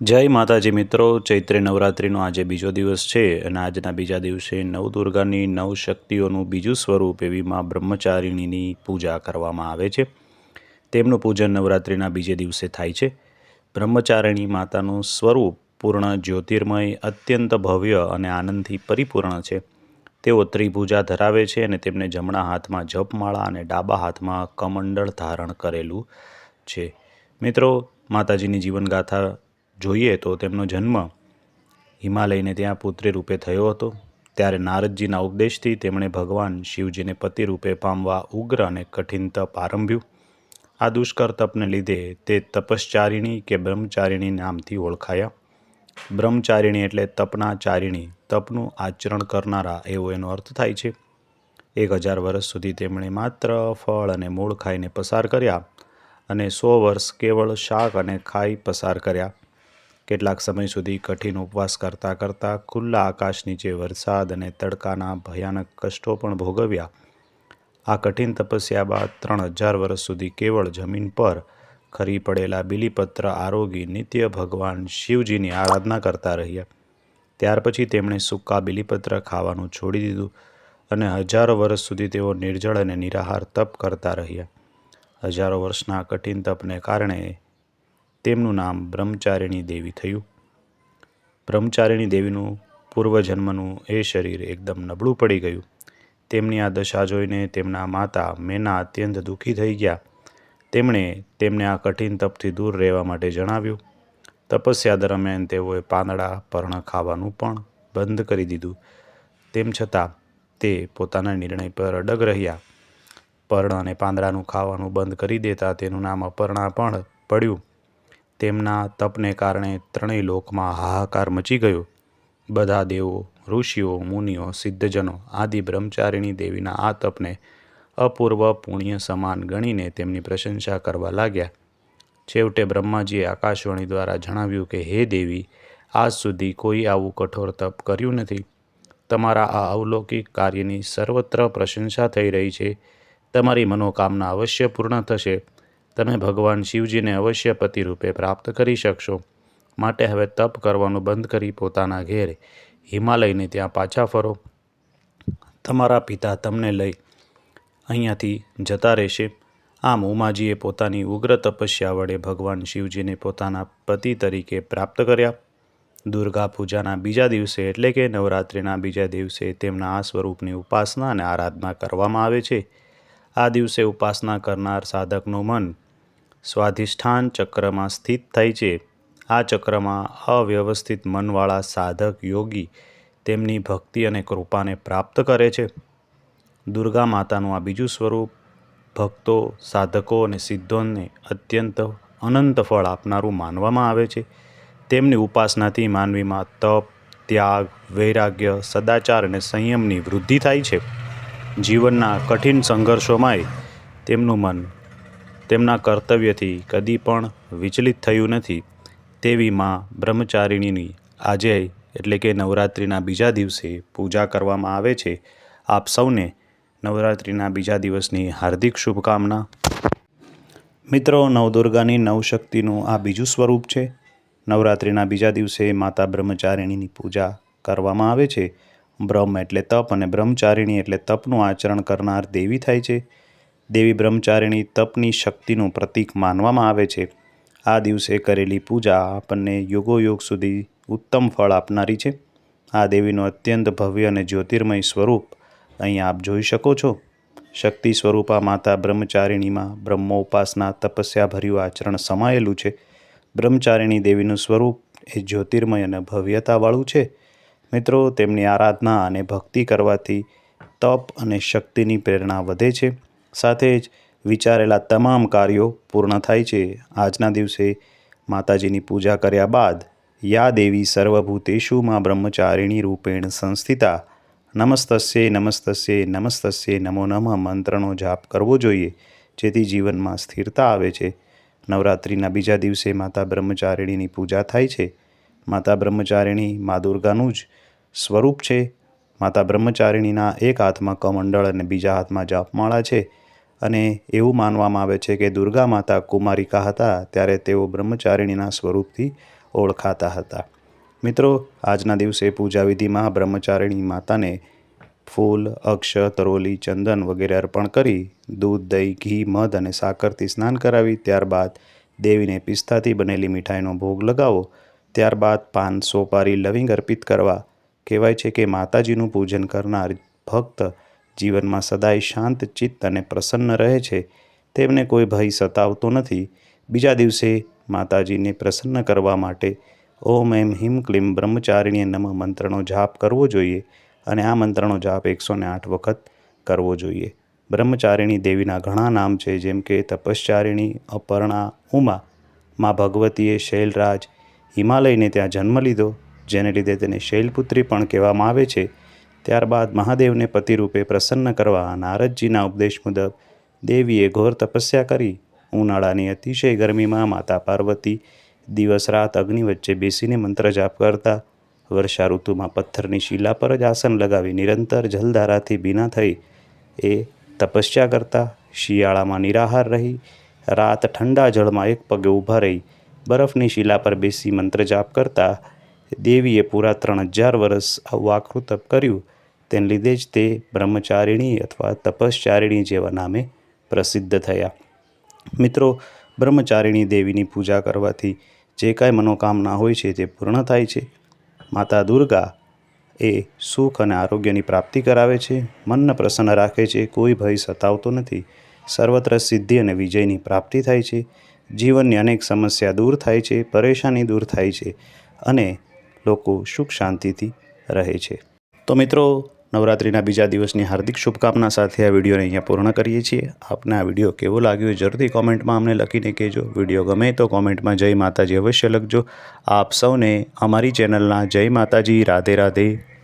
જય માતાજી મિત્રો, ચૈત્રી નવરાત્રિનો આજે બીજો દિવસ છે અને આજના બીજા દિવસે નવદુર્ગાની નવ શક્તિઓનું બીજું સ્વરૂપ એવી માં બ્રહ્મચારિણીની પૂજા કરવામાં આવે છે. તેમનું પૂજન નવરાત્રિના બીજે દિવસે થાય છે. બ્રહ્મચારિણી માતાનું સ્વરૂપ પૂર્ણ જ્યોતિર્મય, અત્યંત ભવ્ય અને આનંદથી પરિપૂર્ણ છે. તેઓ ત્રિભુજા ધરાવે છે અને તેમને જમણા હાથમાં જપમાળા અને ડાબા હાથમાં કમંડળ ધારણ કરેલું છે. મિત્રો, માતાજીની જીવનગાથા જોઈએ તો તેમનો જન્મ હિમાલયને ત્યાં પુત્રી રૂપે થયો હતો. ત્યારે નારદજીના ઉપદેશથી તેમણે ભગવાન શિવજીને પતિ રૂપે પામવા ઉગ્ર અને કઠિન તપ આરંભ્યું. આ દુષ્કર તપને લીધે તે તપશ્ચારિણી કે બ્રહ્મચારિણી નામથી ઓળખાયા. બ્રહ્મચારિણી એટલે તપના ચારિણી, તપનું આચરણ કરનારા એવો એનો અર્થ થાય છે. 1000 વર્ષ સુધી તેમણે માત્ર ફળ અને મૂળ ખાઈને પસાર કર્યા અને 100 વર્ષ કેવળ શાક અને ખાઈ પસાર કર્યા. કેટલાક સમય સુધી કઠિન ઉપવાસ કરતાં કરતાં ખુલ્લા આકાશ નીચે વરસાદ અને તડકાના ભયાનક કષ્ટો પણ ભોગવ્યા. આ કઠિન તપસ્યા બાદ 3000 વર્ષ સુધી કેવળ જમીન પર ખરી પડેલા બીલીપત્ર આરોગી નિત્ય ભગવાન શિવજીની આરાધના કરતા રહ્યા. ત્યાર પછી તેમણે સૂકા બીલીપત્ર ખાવાનું છોડી દીધું અને હજારો વર્ષ સુધી તેઓ નિર્જળ અને નિરાહાર તપ કરતા રહ્યા. હજારો વર્ષના કઠિન તપને કારણે તેમનું નામ બ્રહ્મચારિણી દેવી થયું. બ્રહ્મચારિણી દેવીનું પૂર્વજન્મનું એ શરીર એકદમ નબળું પડી ગયું. તેમની આ દશા જોઈને તેમના માતા મેના અત્યંત દુઃખી થઈ ગયા. તેમણે તેમને આ કઠિન તપથી દૂર રહેવા માટે જણાવ્યું. તપસ્યા દરમિયાન તેઓએ પાંદડા પર્ણ ખાવાનું પણ બંધ કરી દીધું. તેમ છતાં તે પોતાના નિર્ણય પર અડગ રહ્યા. પર્ણ અને પાંદડાનું ખાવાનું બંધ કરી દેતા તેનું નામ અપર્ણા પણ પડ્યું. તેમના તપને કારણે ત્રણેય લોકમાં હાહાકાર મચી ગયો. બધા દેવો, ઋષિઓ, મુનિઓ, સિદ્ધજનો આદિ બ્રહ્મચારિણી દેવીના આ તપને અપૂર્વ પુણ્ય સમાન ગણીને તેમની પ્રશંસા કરવા લાગ્યા. છેવટે બ્રહ્માજીએ આકાશવાણી દ્વારા જણાવ્યું કે હે દેવી, આજ સુધી કોઈ આવું કઠોર તપ કર્યું નથી. તમારા આ અલૌકિક કાર્યની સર્વત્ર પ્રશંસા થઈ રહી છે. તમારી મનોકામના અવશ્ય પૂર્ણ થશે. તમે ભગવાન શિવજીને અવશ્ય પતિ રૂપે પ્રાપ્ત કરી શકશો. માટે હવે તપ કરવાનું બંધ કરી પોતાના ઘેર હિમાલયને ત્યાં પાછા ફરો. તમારા પિતા તમને લઈ અહીંયાથી જતા રહેશે. આમ ઉમાજીએ પોતાની ઉગ્ર તપસ્યા વડે ભગવાન શિવજીને પોતાના પતિ તરીકે પ્રાપ્ત કર્યા. દુર્ગા પૂજાના બીજા દિવસે એટલે કે નવરાત્રિના બીજા દિવસે તેમના આ સ્વરૂપની ઉપાસના અને આરાધના કરવામાં આવે છે. આ દિવસે ઉપાસના કરનાર સાધકનું મન સ્વાધિષ્ઠાન ચક્રમાં સ્થિત થાય છે. આ ચક્રમાં અવ્યવસ્થિત મનવાળા સાધક યોગી તેમની ભક્તિ અને કૃપાને પ્રાપ્ત કરે છે. દુર્ગા માતાનું આ બીજું સ્વરૂપ ભક્તો, સાધકો અને સિદ્ધોને અત્યંત અનંત ફળ આપનારું માનવામાં આવે છે. તેમની ઉપાસનાથી માનવીમાં તપ, ત્યાગ, વૈરાગ્ય, સદાચાર અને સંયમની વૃદ્ધિ થાય છે. જીવનના કઠિન સંઘર્ષોમાંય તેમનું મન તેમના કર્તવ્યથી કદી પણ વિચલિત થયું નથી. તેવી માં બ્રહ્મચારિણીની આજે એટલે કે નવરાત્રિના બીજા દિવસે પૂજા કરવામાં આવે છે. આપ સૌને નવરાત્રિના બીજા દિવસની હાર્દિક શુભકામના. મિત્રો, નવદુર્ગાની નવશક્તિનું આ બીજું સ્વરૂપ છે. નવરાત્રિના બીજા દિવસે માતા બ્રહ્મચારિણીની પૂજા કરવામાં આવે છે. બ્રહ્મ એટલે તપ અને બ્રહ્મચારિણી એટલે તપનું આચરણ કરનાર દેવી થાય છે. દેવી બ્રહ્મચારિણી તપની શક્તિનું પ્રતીક માનવામાં આવે છે. આ દિવસે કરેલી પૂજા આપણને યુગોયુગ સુધી ઉત્તમ ફળ આપનારી છે. આ દેવીનું અત્યંત ભવ્ય અને જ્યોતિર્મય સ્વરૂપ અહીં આપ જોઈ શકો છો. શક્તિ સ્વરૂપા માતા બ્રહ્મચારિણીમાં બ્રહ્મોપાસના તપસ્યાભર્યું આચરણ સમાયેલું છે. બ્રહ્મચારિણી દેવીનું સ્વરૂપ એ જ્યોતિર્મય અને ભવ્યતાવાળું છે. મિત્રો, તેમની આરાધના અને ભક્તિ કરવાથી તપ અને શક્તિની પ્રેરણા વધે છે. સાથે જ વિચારેલા તમામ કાર્યો પૂર્ણ થાય છે. આજના દિવસે માતાજીની પૂજા કર્યા બાદ યા દેવી સર્વભૂતેષુ માં બ્રહ્મચારિણી રૂપેણ સંસ્થિતા નમસ્તસ્યે નમસ્તસ્યે નમસ્તસ્યે નમો નમઃ મંત્રનો જાપ કરવો જોઈએ, જેથી જીવનમાં સ્થિરતા આવે છે. નવરાત્રિના બીજા દિવસે માતા બ્રહ્મચારિણીની પૂજા થાય છે. માતા બ્રહ્મચારિણી મા દુર્ગાનું જ સ્વરૂપ છે. માતા બ્રહ્મચારિણીના એક હાથમાં કમંડળ અને બીજા હાથમાં જાપમાળા છે. અને એવું માનવામાં આવે છે કે દુર્ગા માતા કુમારિકા હતા ત્યારે તેઓ બ્રહ્મચારિણીના સ્વરૂપથી ઓળખાતા હતા. મિત્રો, આજના દિવસે પૂજા વિધિમાં બ્રહ્મચારિણી માતાને ફૂલ, અક્ષત, તરોલી, ચંદન વગેરે અર્પણ કરી દૂધ, દહીં, ઘી, મધ અને સાકરથી સ્નાન કરાવી ત્યારબાદ દેવીને પિસ્તાથી બનેલી મીઠાઈનો ભોગ લગાવો. ત્યારબાદ પાન, સોપારી, લવિંગ અર્પિત કરવા. કહેવાય છે કે માતાજીનું પૂજન કરનાર ભક્ત જીવનમાં સદાય શાંત ચિત્ત અને પ્રસન્ન રહે છે. તેમને કોઈ ભય સતાવતો નથી. બીજા દિવસે માતાજીને પ્રસન્ન કરવા માટે ઓમ એમ હિમ ક્લીમ બ્રહ્મચારિણીએ નમઃ મંત્રનો જાપ કરવો જોઈએ અને આ મંત્રનો જાપ 108 વખત કરવો જોઈએ. બ્રહ્મચારિણી દેવીના ઘણા નામ છે, જેમ કે તપશ્ચારિણી, અપર્ણા, ઉમા. મા ભગવતીએ શૈલરાજ હિમાલયને ત્યાં જન્મ લીધો, જેને લીધે તેને શૈલપુત્રી પણ કહેવામાં આવે છે. ત્યારબાદ મહાદેવને પતિરૂપે પ્રસન્ન કરવા નારદજીના ઉપદેશ મુજબ દેવીએ ઘોર તપસ્યા કરી. ઉનાળાની અતિશય ગરમીમાં માતા પાર્વતી દિવસ રાત અગ્નિ વચ્ચે બેસીને મંત્ર જાપ કરતા. વર્ષા ઋતુમાં પથ્થરની શિલા પર જ આસન લગાવી નિરંતર જલધારાથી ભીના થઈ એ તપસ્યા કરતા. શિયાળામાં નિરાહાર રહી રાત ઠંડા જળમાં એક પગે ઊભા રહી બરફની શિલા પર બેસી મંત્ર જાપ કરતા. દેવીએ પૂરા 3000 વર્ષ આવું આકરું તપ કર્યું. તેને લીધે જ તે બ્રહ્મચારિણી અથવા તપશ્ચારિણી જેવા નામે પ્રસિદ્ધ થયા. મિત્રો, બ્રહ્મચારિણી દેવીની પૂજા કરવાથી જે કાંઈ મનોકામના હોય છે તે પૂર્ણ થાય છે. માતા દુર્ગા એ સુખ અને આરોગ્યની પ્રાપ્તિ કરાવે છે, મનને પ્રસન્ન રાખે છે, કોઈ ભય સતાવતો નથી. સર્વત્ર સિદ્ધિ અને વિજયની પ્રાપ્તિ થાય છે. જીવનની અનેક સમસ્યા દૂર થાય છે, પરેશાની દૂર થાય છે અને લોકો સુખ શાંતિથી રહે છે. તો મિત્રો, નવરાત્રિના બીજા દિવસની હાર્દિક શુભકામના સાથે આ વિડીયોને અહીંયા પૂર્ણ કરીએ છીએ. આપને આ વિડીયો કેવો લાગ્યો જરૂરથી કોમેન્ટમાં અમને લખીને કહેજો. વિડીયો ગમે તો કોમેન્ટમાં જય માતાજી અવશ્ય લખજો. આપ સૌને અમારી ચેનલના જય માતાજી, રાધે રાધે.